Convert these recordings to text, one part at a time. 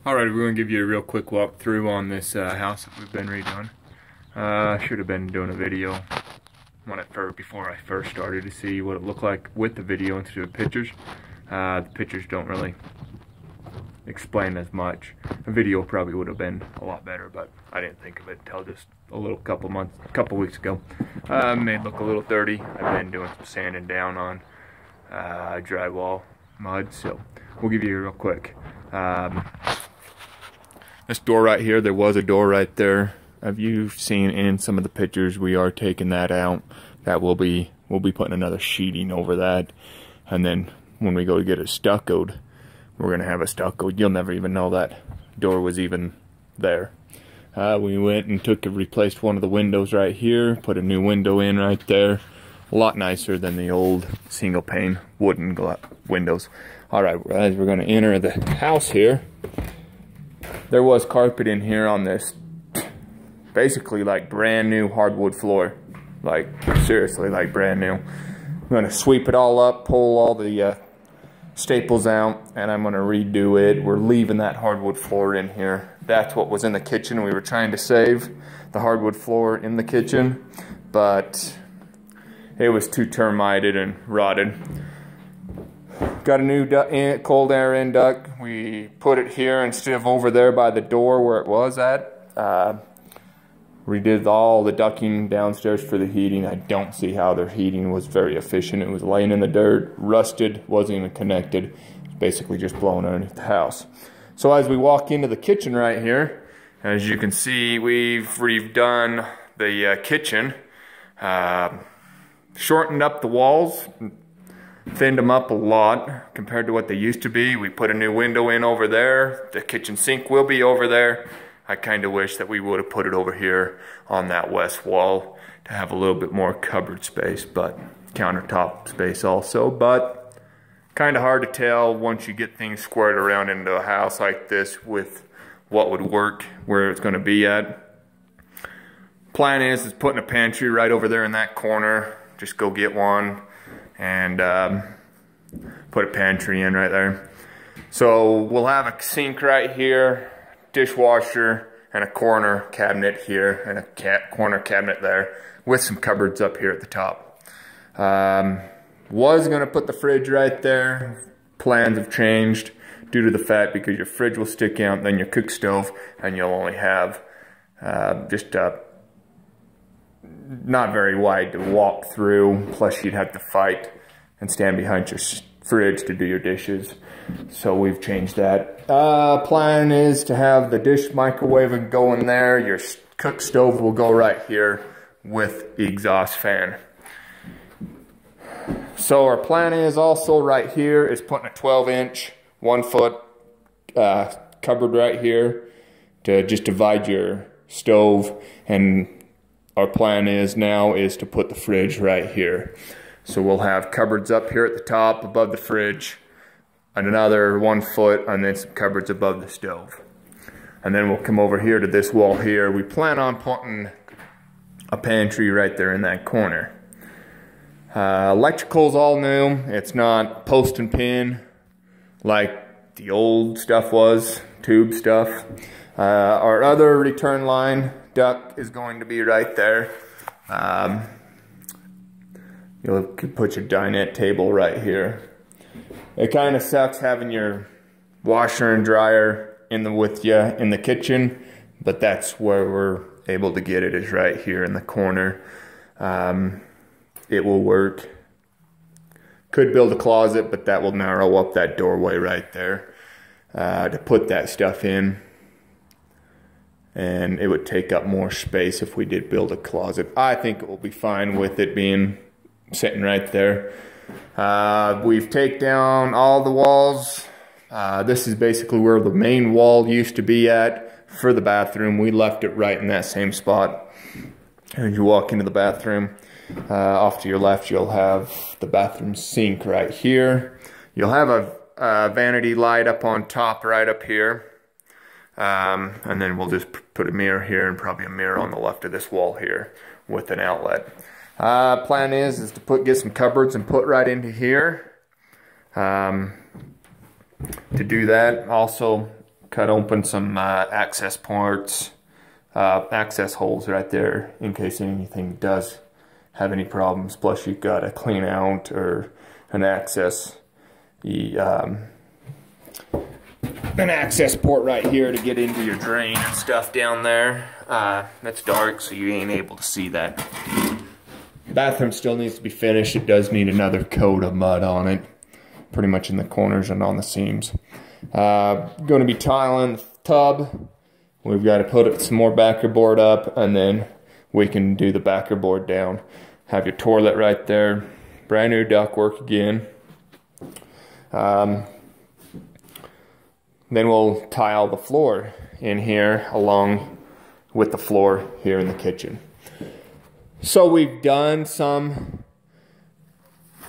Alright, we're going to give you a real quick walkthrough on this house that we've been redoing. I should have been doing a video before I first started to see what it looked like with the video instead of pictures. The pictures don't really explain as much. A video probably would have been a lot better, but I didn't think of it until just a couple weeks ago. Made it look a little dirty. I've been doing some sanding down on drywall mud, so we'll give you a real quick. This door right here, there was a door right there. Have you seen in some of the pictures? We are taking that out. We'll be putting another sheeting over that, and then when we go to get it stuccoed, we're gonna have it stuccoed. You'll never even know that door was even there. We went and replaced one of the windows right here, put a new window in right there. A lot nicer than the old single pane wooden windows. Alright, as we're gonna enter the house here, there was carpet in here on this basically like brand new hardwood floor. Like seriously, like brand new. I'm gonna sweep it all up, pull all the staples out, and I'm gonna redo it. We're leaving that hardwood floor in here. That's what was in the kitchen. We were trying to save the hardwood floor in the kitchen, but it was too termited and rotted. Got a new cold air in duct. We put it here instead of over there by the door where it was at. Redid all the ducting downstairs for the heating. I don't see how their heating was very efficient. It was laying in the dirt, rusted, wasn't even connected. It was basically just blowing underneath the house. So as we walk into the kitchen right here, as you can see, we've redone the kitchen. Shortened up the walls, thinned them up a lot compared to what they used to be. We put a new window in over there. The kitchen sink will be over there. I kind of wish that we would have put it over here on that west wall to have a little bit more cupboard space, but countertop space also. But kind of hard to tell once you get things squared around into a house like this with what would work, where it's going to be at. Plan is putting a pantry right over there in that corner. Just go get one and put a pantry in right there. So we'll have a sink right here, dishwasher, and a corner cabinet here, and a corner cabinet there, with some cupboards up here at the top. Was gonna put the fridge right there. Plans have changed due to the fact because your fridge will stick out, then your cook stove, and you'll only have not very wide to walk through, plus you'd have to fight and stand behind your fridge to do your dishes. So we've changed that. Plan is to have the dish microwave go in there. Your cook stove will go right here with the exhaust fan. So our plan is also right here is putting a 12-inch, 1-foot cupboard right here to just divide your stove, and our plan is to put the fridge right here. So we'll have cupboards up here at the top above the fridge, and another 1 foot, and then some cupboards above the stove. And then we'll come over here to this wall here. We plan on putting a pantry right there in that corner. Electrical's all new. It's not post and pin like the old stuff was, tube stuff. Our other return line duct is going to be right there. You'll put your dinette table right here. It kind of sucks having your washer and dryer with you in the kitchen, but that's where we're able to get it, is right here in the corner. It will work. Could build a closet, but that will narrow up that doorway right there to put that stuff in. And it would take up more space if we did build a closet. I think it will be fine with it being sitting right there. We've taken down all the walls. This is basically where the main wall used to be at for the bathroom. We left it right in that same spot. As you walk into the bathroom, off to your left, you'll have the bathroom sink right here. You'll have a vanity light up on top right up here. And then we'll just put a mirror here and probably a mirror on the left of this wall here with an outlet. Plan is to get some cupboards and put right into here. To do that, also cut open some access ports, access holes right there in case anything does have any problems. Plus you've got a clean out or an access port right here to get into your drain and stuff down there. That's dark, so you ain't able to see that. Bathroom still needs to be finished. It does need another coat of mud on it, pretty much in the corners and on the seams. Going to be tiling the tub. We've got to put some more backer board up, and then we can do the backer board down. Have your toilet right there. Brand new ductwork again. Then we'll tile the floor in here along with the floor here in the kitchen. So we've done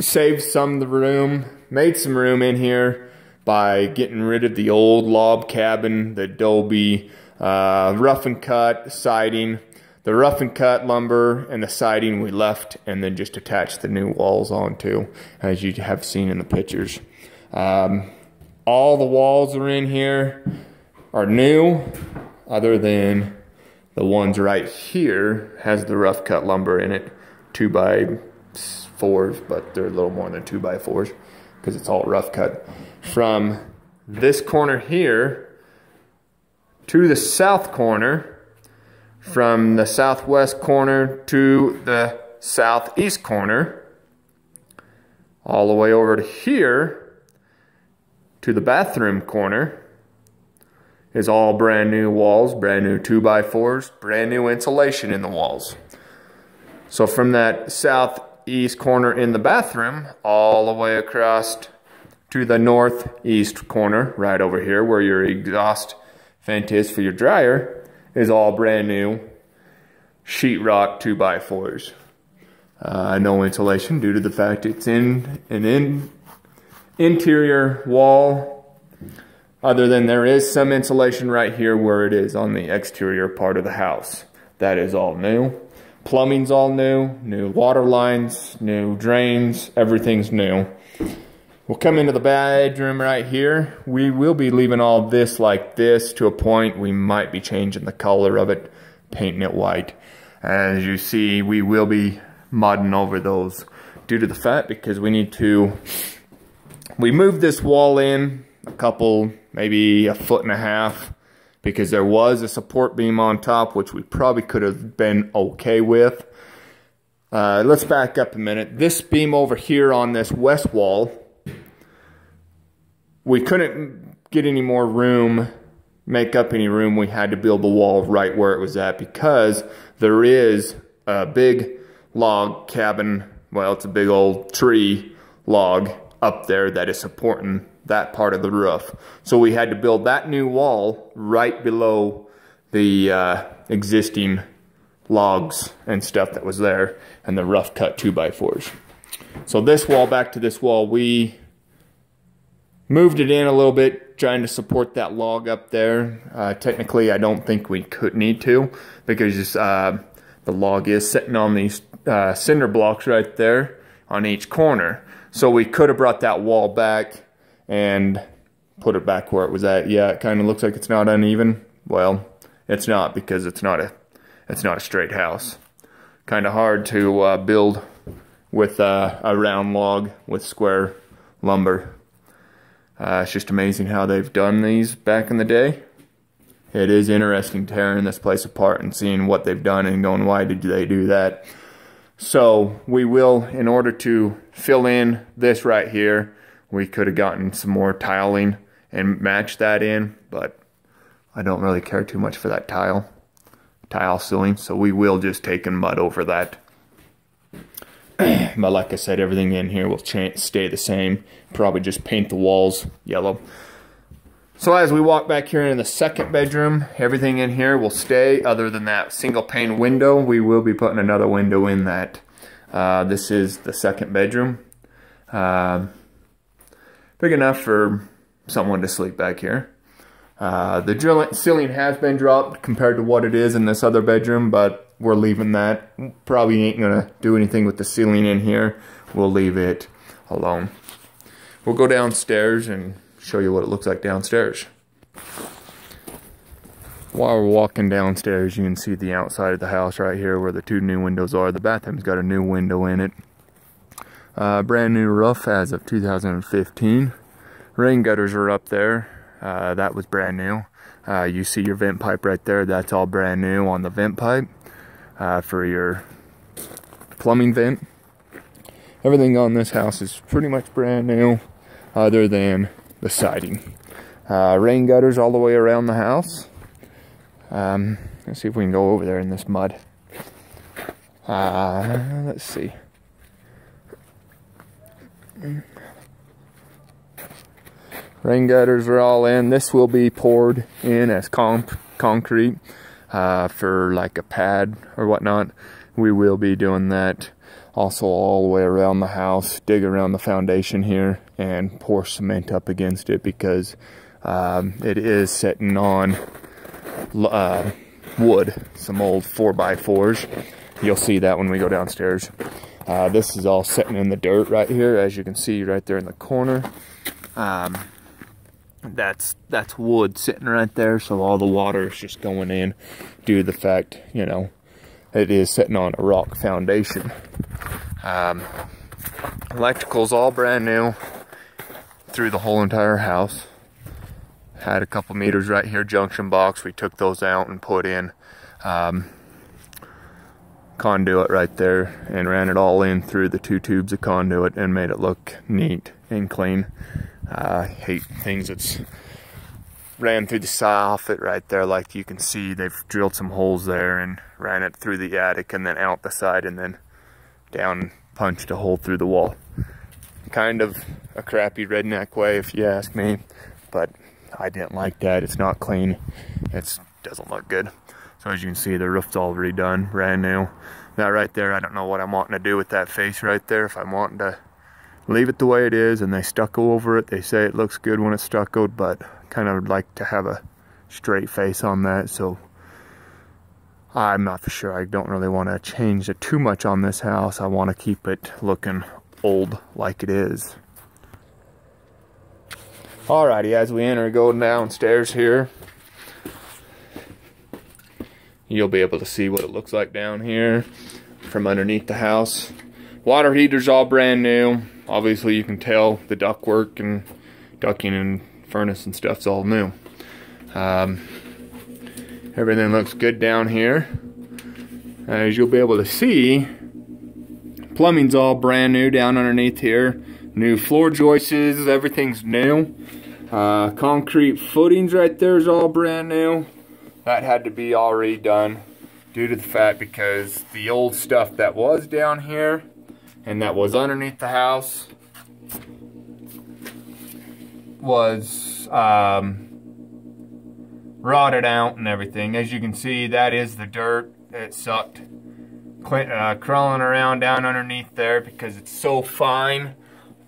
saved some of the room, made some room in here by getting rid of the old log cabin, the adobe rough and cut siding. The rough and cut lumber and the siding we left, and then just attached the new walls onto, as you have seen in the pictures. All the walls are in here are new, other than the ones right here has the rough cut lumber in it, 2x4s, but they're a little more than 2x4s because it's all rough cut. From this corner here to the south corner, from the southwest corner to the southeast corner, all the way over to here to the bathroom corner, is all brand new walls, brand new 2x4s, brand new insulation in the walls. So from that southeast corner in the bathroom, all the way across to the northeast corner, right over here where your exhaust vent is for your dryer, is all brand new sheetrock 2x4s. No insulation due to the fact it's in an interior wall, other than there is some insulation right here where it is on the exterior part of the house. That is all new. Plumbing's all new, new water lines, new drains, everything's new. We'll come into the bedroom right here. We will be leaving all this like this to a point. We might be changing the color of it, painting it white. As you see, we will be modding over those due to the fact because we moved this wall in a couple, maybe 1.5 feet, because there was a support beam on top, which we probably could have been okay with. Let's back up a minute. This beam over here on this west wall, we couldn't get any more room, make up any room. We had to build the wall right where it was at because there is a big log cabin. Well, it's a big old tree log up there that is supporting that part of the roof. So we had to build that new wall right below the existing logs and stuff that was there and the rough cut 2x4s. So this wall, back to this wall, we moved it in a little bit, trying to support that log up there. Technically, I don't think we could need to, because the log is sitting on these cinder blocks right there on each corner. So we could have brought that wall back and put it back where it was at. Yeah, it kind of looks like it's not uneven. Well, it's not, because it's not a straight house. Kind of hard to build with a round log with square lumber. It's just amazing how they've done these back in the day. It is interesting tearing this place apart and seeing what they've done and going, why did they do that? So we will, in order to fill in this right here, we could have gotten some more tiling and matched that in, but I don't really care too much for that tile ceiling, so we will just take and mud over that. But like I said, everything in here will stay the same. Probably just paint the walls yellow. So as we walk back here in the second bedroom, everything in here will stay other than that single pane window. We will be putting another window in that. This is the second bedroom. Big enough for someone to sleep back here. The ceiling has been dropped compared to what it is in this other bedroom, but we're leaving that. Probably ain't gonna do anything with the ceiling in here. We'll leave it alone. We'll go downstairs and show you what it looks like downstairs. While we're walking downstairs, you can see the outside of the house right here where the 2 new windows are. The bathroom's got a new window in it. Brand new roof as of 2015. Rain gutters are up there. That was brand new. You see your vent pipe right there. That's all brand new on the vent pipe for your plumbing vent. Everything on this house is pretty much brand new other than the siding. Rain gutters all the way around the house. Let's see if we can go over there in this mud. Let's see. Rain gutters are all in. This will be poured in as concrete for like a pad or whatnot. We will be doing that also all the way around the house. Dig around the foundation here and pour cement up against it because it is sitting on wood, some old 4x4s. You'll see that when we go downstairs. This is all sitting in the dirt right here, as you can see right there in the corner. That's wood sitting right there, so all the water is just going in due to the fact, you know, it is sitting on a rock foundation. Electrical's all brand new through the whole entire house. Had a couple meters right here, junction box. We took those out and put in conduit right there and ran it all in through the 2 tubes of conduit and made it look neat and clean. I hate things that's ran through the soffit right there. Like you can see, they've drilled some holes there and ran it through the attic and then out the side and then down and punched a hole through the wall. Kind of a crappy redneck way if you ask me, but I didn't like that. It's not clean. It doesn't look good. So as you can see, the roof's all redone, brand new. That right there, I don't know what I'm wanting to do with that face right there. If I'm wanting to leave it the way it is and they stucco over it. They say it looks good when it's stuccoed, but kind of would like to have a straight face on that. So I'm not for sure. I don't really want to change it too much on this house. I want to keep it looking old like it is. Alrighty, as we enter, go downstairs here, you'll be able to see what it looks like down here from underneath the house. Water heater's all brand new. Obviously you can tell the ductwork and ducting and furnace and stuff's all new. Everything looks good down here. As you'll be able to see, plumbing's all brand new down underneath here. New floor joists, everything's new. Concrete footings right there is all brand new. That had to be all redone due to the fact because the old stuff that was down here and that was underneath the house was rotted out and everything. As you can see, that is the dirt. It sucked crawling around down underneath there because it's so fine.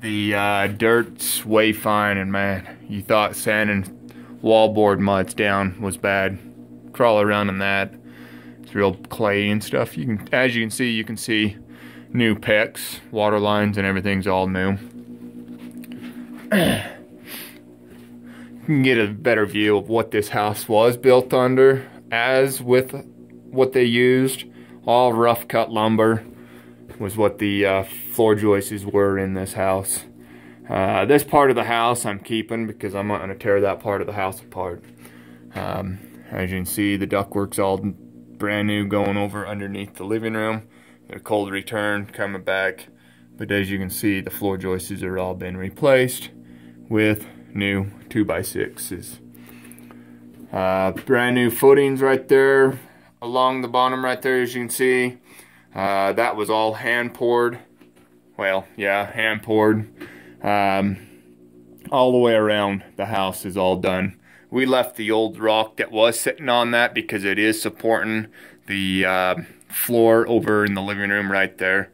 The dirt's way fine, and man, you thought sanding wallboard muds down was bad. Crawl around in that. It's real clay and stuff. As you can see new PEX, water lines, and everything's all new. You can get a better view of what this house was built under, as with what they used. All rough cut lumber was what the floor joists were in this house. This part of the house I'm keeping because I'm not going to tear that part of the house apart. As you can see, the ductwork's all brand new going over underneath the living room. They're cold return coming back. But as you can see, the floor joists are all been replaced with new 2x6s. Brand new footings right there along the bottom right there, as you can see. That was all hand poured. Well, yeah, hand poured. All the way around the house is all done. We left the old rock that was sitting on that because it is supporting the floor over in the living room right there.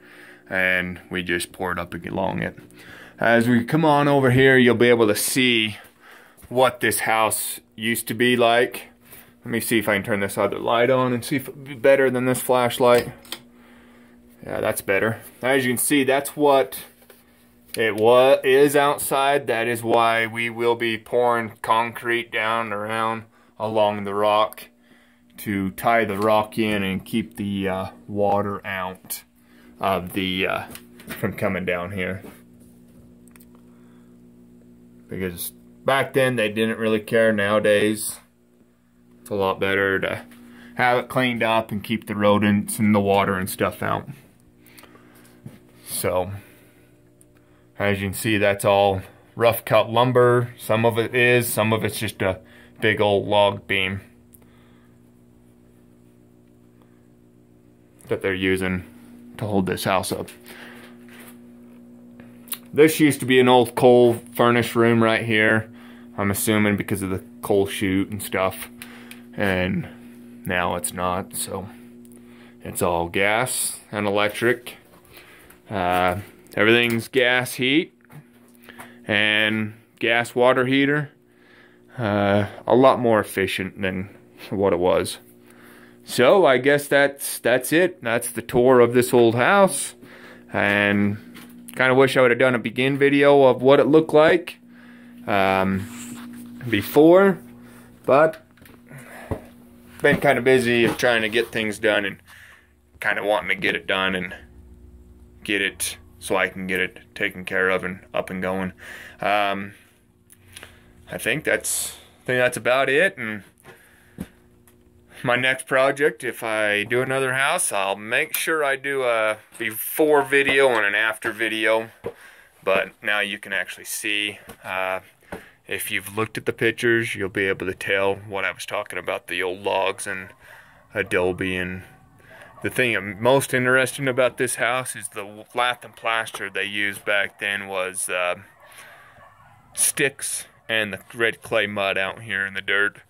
And we just poured up along it. As we come on over here, you'll be able to see what this house used to be like. Let me see if I can turn this other light on and see if it'll be better than this flashlight. Yeah, that's better. As you can see, that's what it is outside. That is why we will be pouring concrete down around along the rock. to tie the rock in and keep the water out of the from coming down here. Because back then they didn't really care. Nowadays it's a lot better to have it cleaned up and keep the rodents and the water and stuff out. So as you can see, that's all rough cut lumber. Some of it is, some of it's just a big old log beam that they're using to hold this house up. This used to be an old coal furnace room right here, I'm assuming because of the coal chute and stuff, and now it's not, so it's all gas and electric. Everything's gas heat and gas water heater. A lot more efficient than what it was. So I guess that's it. That's the tour of this old house, and kind of wish I would have done a begin video of what it looked like before, but been kind of busy of trying to get things done and kind of wanting to get it done and get it so I can get it taken care of and up and going. I think that's about it. And my next project, if I do another house, I'll make sure I do a before video and an after video. But now you can actually see, if you've looked at the pictures, you'll be able to tell what I was talking about, the old logs and adobe. And the thing I'm most interested about this house is the lath and plaster they used back then was sticks and the red clay mud out here in the dirt.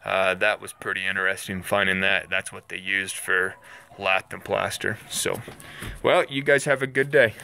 That was pretty interesting finding that. That's what they used for lath and plaster. So, well, you guys have a good day.